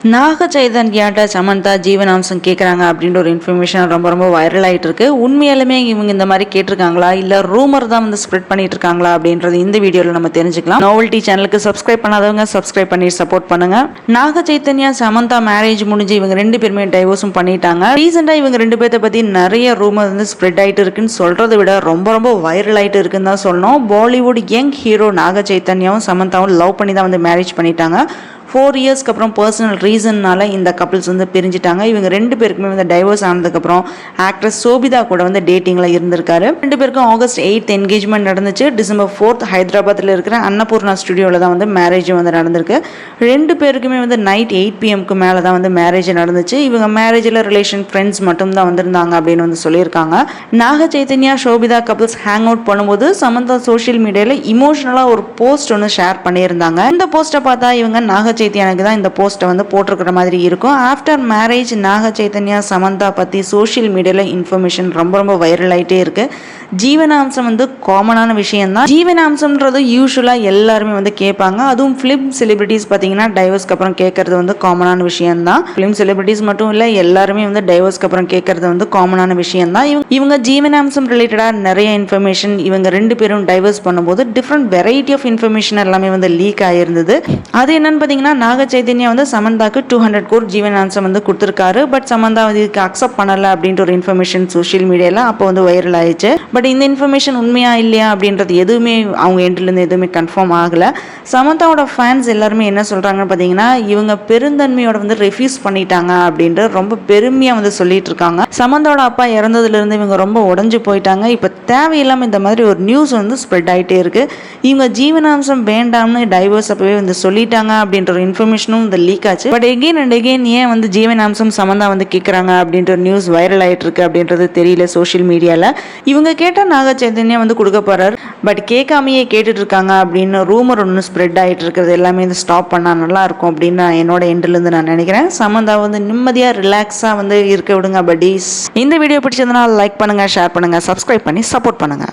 நாக சைதன்யாட்ட சமந்தா ஜீவனாம்சம் கேட்குறாங்க அப்படின்ற ஒரு இன்ஃபர்மேஷன் ரொம்ப வைரல் ஆகிட்டு இருக்கு. உண்மையாலுமே இவங்க இந்த மாதிரி கேட்டிருக்காங்களா இல்லை ரூமர் தான் வந்து ஸ்ப்ரெட் பண்ணிட்டு இருக்காங்களா அப்படின்றது இந்த வீடியோவில் நம்ம தெரிஞ்சுக்கலாம். நோவல்டி சேனலுக்கு சப்ஸ்கிரைப் பண்ணாதவங்க சப்ஸ்கிரைப் பண்ணி சப்போர்ட் பண்ணுங்க. நாக சைதன்யா சமந்தா மேரேஜ் முடிஞ்சு இவங்க ரெண்டு பேருமே டைவோர்ஸும் பண்ணிட்டாங்க. ரீசெண்டாக இவங்க ரெண்டு பேர்த்த பற்றி நிறைய ரூமர் வந்து ஸ்ப்ரெட் ஆகிட்டு இருக்குன்னு சொல்றதை விட ரொம்ப வைரல் ஆகிட்டு இருக்குன்னு தான் சொல்லணும். பாலிவுட் யங் ஹீரோ நாக சைதன்யாவும் சமந்தாவும் லவ் பண்ணி தான் வந்து மேரேஜ் பண்ணிட்டாங்க. 4 இயர்ஸ்க்கு அப்புறம் பர்சனல் ரீசன்னால இந்த கப்பிள்ஸ் வந்து பிரிஞ்சுட்டாங்க. இவங்க ரெண்டு பேருக்குமே வந்து டைவர்ஸ் ஆனதுக்கப்புறம் ஆக்ட்ரஸ் சோபிதா கூட வந்து டேட்டிங்கில் இருந்திருக்காரு. ரெண்டு பேருக்கும் ஆகஸ்ட் 8 என்கேஜ்மெண்ட் நடந்துச்சு. டிசம்பர் 4 ஹைதராபாத்தில் இருக்கிற அன்னபூர்ணா ஸ்டுடியோவில் தான் வந்து மேரேஜ் வந்து நடந்திருக்கு. ரெண்டு பேருக்குமே வந்து நைட் 8 PM மேலே தான் வந்து மேரேஜ் நடந்துச்சு. இவங்க மேரேஜில் ரிலேஷன் ஃப்ரெண்ட்ஸ் மட்டும் தான் வந்திருந்தாங்க அப்படின்னு வந்து சொல்லியிருக்காங்க. Naga Chaitanya Sobhita couples hang out பண்ணும்போது சமந்தா சோஷியல் மீடியாவில் இமோஷனலாக ஒரு போஸ்ட் ஒன்று ஷேர் பண்ணியிருந்தாங்க. இந்த போஸ்ட்டை பார்த்தா இவங்க நாக சைதன்யாக்கு தான் இந்த போஸ்ட்டை வந்து போட்டிருக்கிற மாதிரி இருக்கும். ஆஃப்டர் மேரேஜ் நாக சைதன்யா சமந்தா பற்றி சோஷியல் மீடியாவில் இன்ஃபர்மேஷன் ரொம்ப வைரல் ஆகிட்டே இருக்கு. ஜீவனாம்சம் வந்து காமனான விஷயம் தான். ஜீவனாம்சம்ன்றது யூஸ்வலாக எல்லாருமே வந்து கேட்பாங்க. அதுவும் ஃபிலிம் செலிபிரிட்டிஸ் பார்த்தீங்கன்னா டைவர்ஸ்க்கு அப்புறம் கேட்கறது வந்து காமனான விஷயம் தான். ஃபிலிம் செலிபிரிட்டிஸ் மட்டும் இல்லை, எல்லாருமே வந்து டைவர்ஸ்க்கு அப்புறம் கேட்கறது வந்து காமனான விஷயம் தான். இவங்க ஜீவனாம்சம் ரிலேட்டடாக நிறைய இன்ஃபர்மேஷன் இவங்க ரெண்டு பேரும் டைவர்ஸ் பண்ணும்போது டிஃப்ரெண்ட் வெரைட்டி ஆஃப் இன்ஃபர்மேஷன் எல்லாமே வந்து லீக் ஆகிருந்தது. அது என்னன்னு பார்த்தீங்கன்னா நாக சைதன்யா வந்து சமந்தாக்கு 200 crore ஜீவனாம்சம் வந்து கொடுத்துருக்காரு. பட் சமந்தா வந்து இதுக்கு அக்செப்ட் பண்ணல அப்படின்ற ஒரு இன்ஃபர்மேஷன் சோஷியல் மீடியால அப்போ வந்து வைரல் ஆயிடுச்சு. பட் இந்த இன்ஃபர்மேஷன் உண்மையா இல்லையா அப்படின்றது எதுவுமே அவங்க எண்ட்லேருந்து எதுவுமே கன்ஃபார்ம் ஆகல. சமந்தாவோட ஃபேன்ஸ் எல்லாருமே என்ன சொல்றாங்கன்னு பார்த்தீங்கன்னா இவங்க பெருந்தன்மையோட வந்து ரெஃப்யூஸ் பண்ணிட்டாங்க அப்படின்ற ரொம்ப பெருமையா வந்து சொல்லிட்டு இருக்காங்க. சமந்தாவோட அப்பா இறந்ததுல இருந்து இவங்க ரொம்ப உடஞ்சு போயிட்டாங்க. இப்போ தேவையில்லாம இந்த மாதிரி ஒரு நியூஸ் வந்து ஸ்ப்ரெட் ஆகிட்டே இருக்கு. இவங்க ஜீவனாம்சம் வேண்டாம்னு டைவர்ஸ் அப்பவே வந்து சொல்லிட்டாங்க அப்படின்ற ஒரு இன்ஃபர்மேஷனும் இந்த லீக் ஆச்சு. பட் எகெயின் அண்ட் எகெயின் ஏன் வந்து ஜீவனாம்சம் சமந்தா வந்து கேட்குறாங்க அப்படின்ற நியூஸ் வைரல் ஆகிட்டு இருக்கு அப்படின்றது தெரியல சோஷியல் மீடியாவில். இவங்க கேட்டால் நாக சைதன்யா வந்து கொடுக்க போறாரு. பட் கேட்காமையே கேட்டுட்டு இருக்காங்க அப்படின்னு ரூமர் ஒன்று ஸ்ப்ரெட் ஆகிட்டு இருக்கிறது எல்லாமே வந்து ஸ்டாப் பண்ணால் நல்லா இருக்கும் அப்படின்னு என்னோட எண்ட்லேருந்து நான் நினைக்கிறேன். சமந்தா வந்து நிம்மதியாக ரிலாக்ஸாக வந்து இருக்க விடுங்க பட்டீஸ். இந்த வீடியோ பிடிச்சதுனால லைக் பண்ணுங்க, ஷேர் பண்ணுங்க, சப்ஸ்கிரைப் பண்ணி சப்போர்ட் பண்ணுங்க.